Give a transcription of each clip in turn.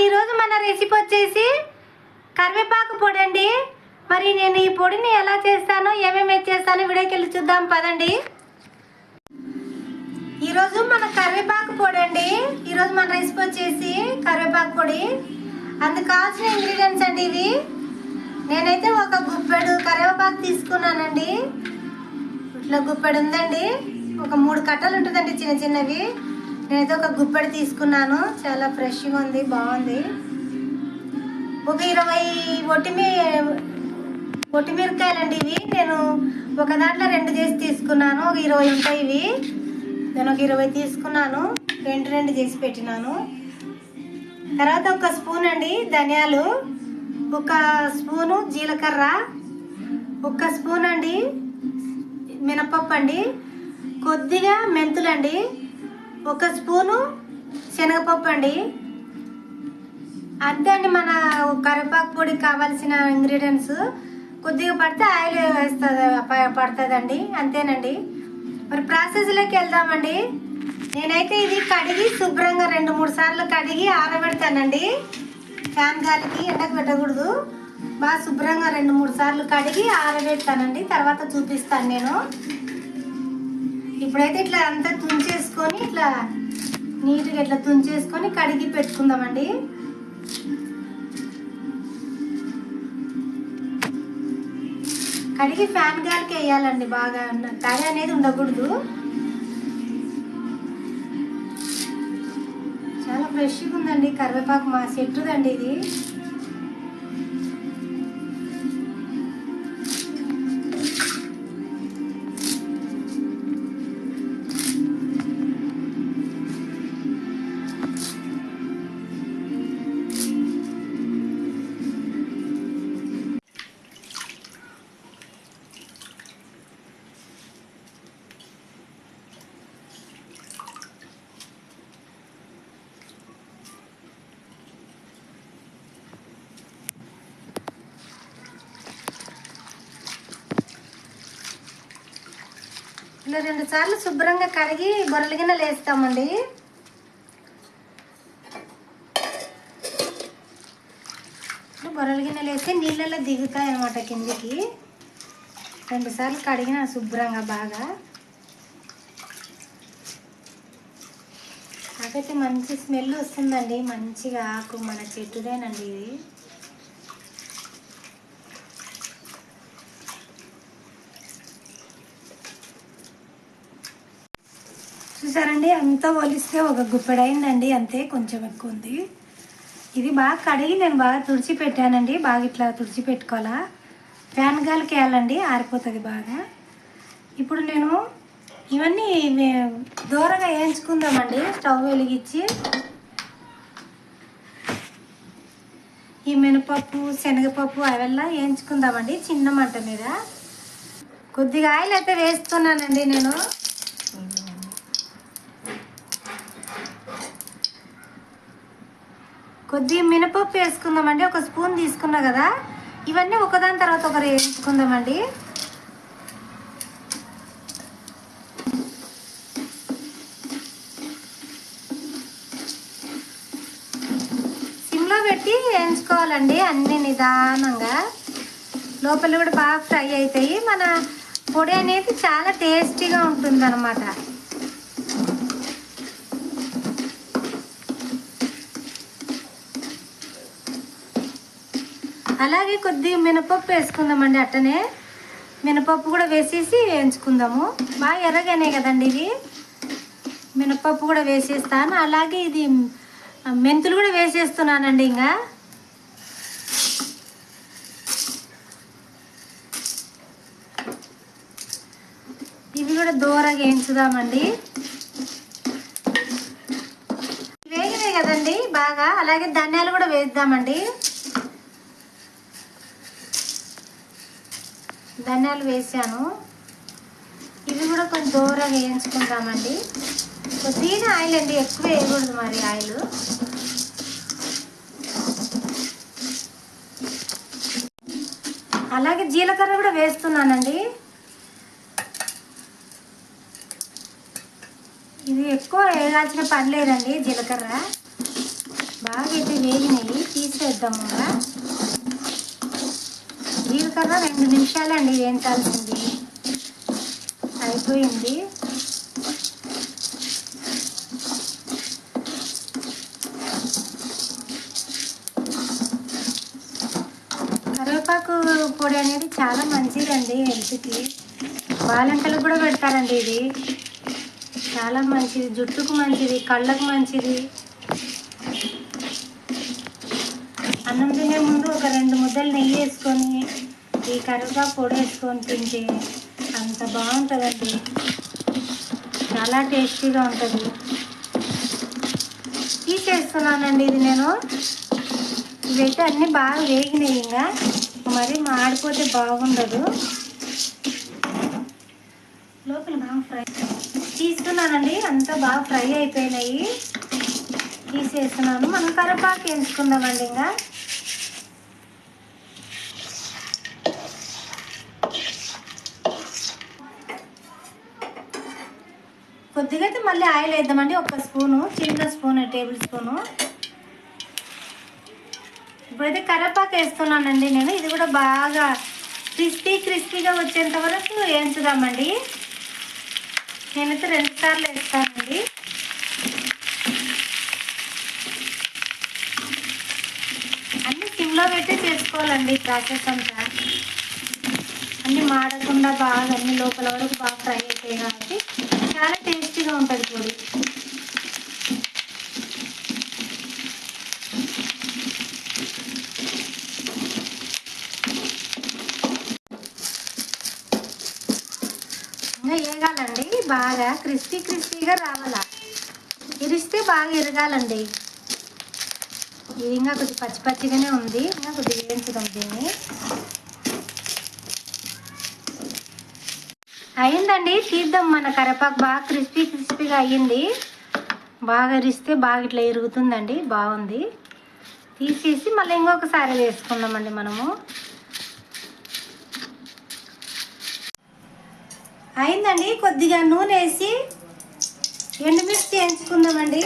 ఈరోజు మన రెసిపీ వచ్చేసి కరివేపాకు పొడి అండి. మరి నేను ఈ పొడిని ఎలా చేస్తానో ఏమేమి చేస్తానో వీడియోకి వెళ్ళి చూద్దాం పదండి. ఈరోజు మన కరివేపాకు పొడి అండి. ఈరోజు మన రెసిపీ వచ్చేసి కరివేపాకు పొడి. అందుకు కావాల్సిన ఇంగ్రీడియంట్స్ అండి ఇవి. నేనైతే ఒక గుప్పెడు కరివేపాకు తీసుకున్నానండి. ఇట్లా గుప్పెడు ఉందండి. ఒక 3 కట్టలు ఉంటుందండి చిన్న చిన్నవి. నేనైతే ఒక గుప్పెడు తీసుకున్నాను. చాలా ఫ్రెష్గా ఉంది, బాగుంది. ఒక 20 ఒట్టిమిరకాయలండి ఇవి. నేను ఒక దాంట్లో 2 చేసి తీసుకున్నాను. ఒక 20 ఉంటాయి ఇవి. నేను ఒక 20 తీసుకున్నాను. 2 చేసి పెట్టినాను. తర్వాత ఒక స్పూన్ అండి ధనియాలు, ఒక స్పూను జీలకర్ర, ఒక స్పూన్ అండి మినపప్పు అండి, కొద్దిగా మెంతులండి, ఒక స్పూను శనగపప్పు అండి. అంతే అండి మన కరివేపాకు పొడికి కావాల్సిన ఇంగ్రీడియంట్స్. కొద్దిగా పడితే ఆయిల్ పడుతుందండి, అంతేనండి. మరి ప్రాసెస్లోకి వెళ్దామండి. నేనైతే ఇది కడిగి శుభ్రంగా 2-3 సార్లు కడిగి ఆరబెడతానండి. ఫ్యాన్ గాలికి ఎండకు పెట్టకూడదు. బాగా శుభ్రంగా 2-3 సార్లు కడిగి ఆరబెడతానండి. తర్వాత చూపిస్తాను నేను. ఇప్పుడైతే ఇట్లా అంతా తుంచేసుకొని ఇట్లా నీట్గా ఇట్లా తుంచేసుకొని కడిగి పెట్టుకుందామండి. కడిగి ఫ్యాన్ గాలికి వేయాలండి. బాగా తడి అనేది ఉండకూడదు. చాలా ఫ్రెష్గా ఉందండి కరివేపాకు. మా చెట్టుదండి ఇది. ఇలా 2 సార్లు శుభ్రంగా కడిగి బొరల గిన్నెలు వేస్తామండి. బొరల గిన్నెలు వేస్తే నీళ్ళల్లో దిగుతాయి అన్నమాట కిందికి. 2 సార్లు కడిగిన శుభ్రంగా బాగా. నాకైతే మంచి స్మెల్ వస్తుందండి. మంచిగా ఆకు మన చెట్టుదేనండి ఇది. చూసారండి, అంతా ఒలిస్తే ఒక గుప్పెడు అయిందండి. అంతే, కొంచెం ఎక్కువ ఉంది. ఇది బాగా కడిగి నేను బాగా తుడిచిపెట్టానండి. బాగా ఇట్లా తుడిచిపెట్టుకోవాలా. ఫ్యాన్ గాలికి వేయాలండి, ఆరిపోతుంది బాగా. ఇప్పుడు నేను ఇవన్నీ దూరగా వేయించుకుందామండి. స్టవ్ వెలిగించి ఈ మినపప్పు శనగపప్పు అవెల్లా వేయించుకుందామండి చిన్న మంట మీద. కొద్దిగా ఆయిల్ అయితే వేస్తున్నానండి నేను. కొద్దిగా మినపప్పు వేసుకుందామండి. ఒక స్పూన్ తీసుకున్నా కదా. ఇవన్నీ ఒకదాని తర్వాత ఒకరు వేసుకుందామండి. సిమ్లో పెట్టి వేయించుకోవాలండి అన్నీ నిదానంగా. లోపల కూడా బాగా ఫ్రై అవుతాయి. మన పొడి అనేది చాలా టేస్టీగా ఉంటుంది అన్నమాట. అలాగే కొద్దిగా మినపప్పు వేసుకుందామండి. అట్టనే మినపప్పు కూడా వేసేసి వేయించుకుందాము. బాగా ఎర్రగానే కదండి ఇవి. మినపప్పు కూడా వేసేస్తాను. అలాగే ఇది మెంతులు కూడా వేసేస్తున్నానండి. ఇంకా ఇవి కూడా దూరగా వేయించుదామండి. వేగినాయి కదండి బాగా. అలాగే ధనియాలు కూడా వేద్దామండి. ధనియాలు వేసాను. ఇవి కూడా కొంచెం దూరంగా వేయించుకుంటామండి. కొద్దిగా ఆయిల్ అండి, ఎక్కువ వేయకూడదు మరి ఆయిల్. అలాగే జీలకర్ర కూడా వేస్తున్నానండి. ఇది ఎక్కువ వేయాల్సిన పని లేదండి జీలకర్ర. బాగా అయితే వేగినాయి, తీసేద్దాము. జీలకర్ర 2 నిమిషాలండి వేయించాల్సింది, అయిపోయింది. కరివేపాకు పొడి అనేది చాలా మంచిదండి హెల్త్కి. బాలింతలకు కూడా పెడతారండి. ఇది చాలా మంచిది, జుట్టుకు మంచిది, కళ్ళకు మంచిది. అన్నం తినే ముందు ఒక 2 ముద్దలు నెయ్యి వేసుకొని ఈ కరివేపాకు పొడి వేసుకొని తింటే అంత బాగుంటుందండి, చాలా టేస్టీగా ఉంటుంది. తీసేస్తున్నానండి ఇది నేను. ఇవైతే అన్నీ బాగా వేగినాయి, ఇంకా మరి మాడిపోతే బాగుండదు. లోపల బాగా ఫ్రై తీస్తున్నానండి, అంతా బాగా ఫ్రై అయిపోయినాయి, తీసేస్తున్నాను. మనం కరివేపాకు వేసుకుందామండి. ఇంకా కొద్దిగా అయితే మళ్ళీ ఆయిల్ వేద్దామండి, 1 స్పూను, చిన్న స్పూన్, టేబుల్ స్పూను. ఇప్పుడైతే కరివేపాకు వేస్తున్నానండి నేను. ఇది కూడా బాగా క్రిస్పీగా వచ్చేంత వరకు వేయించుదామండి. నేనైతే 2 సార్లు వేస్తానండి. అన్నీ సిమ్లో పెట్టి చేసుకోవాలండి ప్రాసెస్ అంతా. అన్నీ మాడకుండా బాగా అన్ని లోపల వరకు బాగా ఫ్రై అయిపోయాయి కాబట్టి చాలా టేస్టీగా ఉంటుంది పొడి. ఇంకా వేగాలండి, బాగా క్రిస్పీగా రావాలా, ఇరిస్తే బాగా ఇరగాలండి. ఇది ఇంకా కొద్దిగా పచ్చిగానే ఉంది, ఇంకా కొద్దిగా వేయించుదాం దీన్ని. అయిందండి, తీద్దాం. మన కరివేపాకు బాగా క్రిస్పీగా అయ్యింది. బాగా ఇరిస్తే బాగా ఇట్లా ఇరుగుతుందండి, బాగుంది. తీసేసి మళ్ళీ ఇంకొకసారి వేసుకుందామండి మనము. అయిందండి, కొద్దిగా నూనె వేసి ఎండుమిర్చి వేయించుకుందామండి.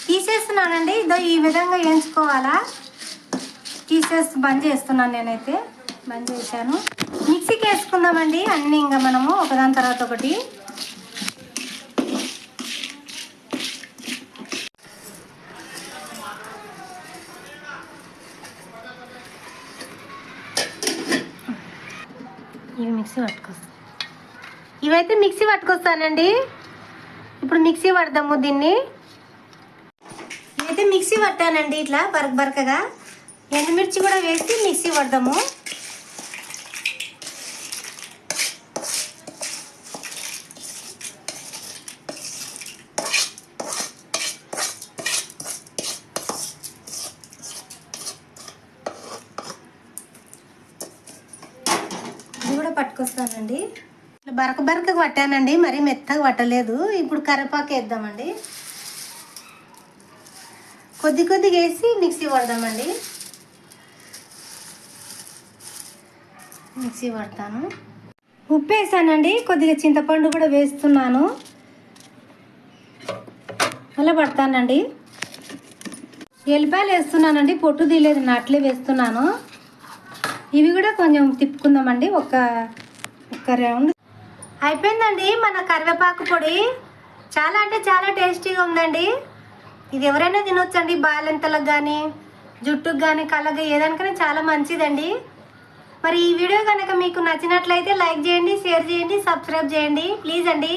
తీసేస్తున్నానండి, ఇదో ఈ విధంగా వేయించుకోవాలా. తీసేసి బంద్ చేస్తున్నాను, నేనైతే బంద్ చేశాను. మిక్సీకి వేసుకుందామండి అన్నీ, ఇంకా మనము ఒకదాని తర్వాత ఒకటి. ఇవైతే మిక్సీ పట్టుకొస్తానండి. ఇప్పుడు మిక్సీ పడదాము దీన్ని. ఇవైతే మిక్సీ పట్టానండి, ఇట్లా బరకగా. ఎండుమిర్చి కూడా వేసి మిక్సీ పడదాము. ఇది కూడా పట్టుకొస్తానండి. బరకగా పట్టానండి, మరీ మెత్తగా పట్టలేదు. ఇప్పుడు కరివేపాకు వేద్దామండి, కొద్దిగా వేసి మిక్సీ పడదామండి. మిక్సీ పడతాను. ఉప్పు వేసానండి, కొద్దిగా చింతపండు కూడా వేస్తున్నాను, అలా పడతానండి. ఎల్లిపాయలు వేస్తున్నానండి, పొట్టు తీయలేదు, అట్లే వేస్తున్నాను. ఇవి కూడా కొంచెం తిప్పుకుందామండి, ఒక రౌండ్. అయిపోయిందండి మన కరివేపాకు పొడి. చాలా అంటే చాలా టేస్టీగా ఉందండి. ఇది ఎవరైనా తినొచ్చండి, బాలింతలకు కానీ, జుట్టుకు కానీ, కళ్ళకి, ఏదానికైనా చాలా మంచిదండి. మరి ఈ వీడియో కనుక మీకు నచ్చినట్లయితే లైక్ చేయండి, షేర్ చేయండి, సబ్స్క్రైబ్ చేయండి ప్లీజ్ అండి.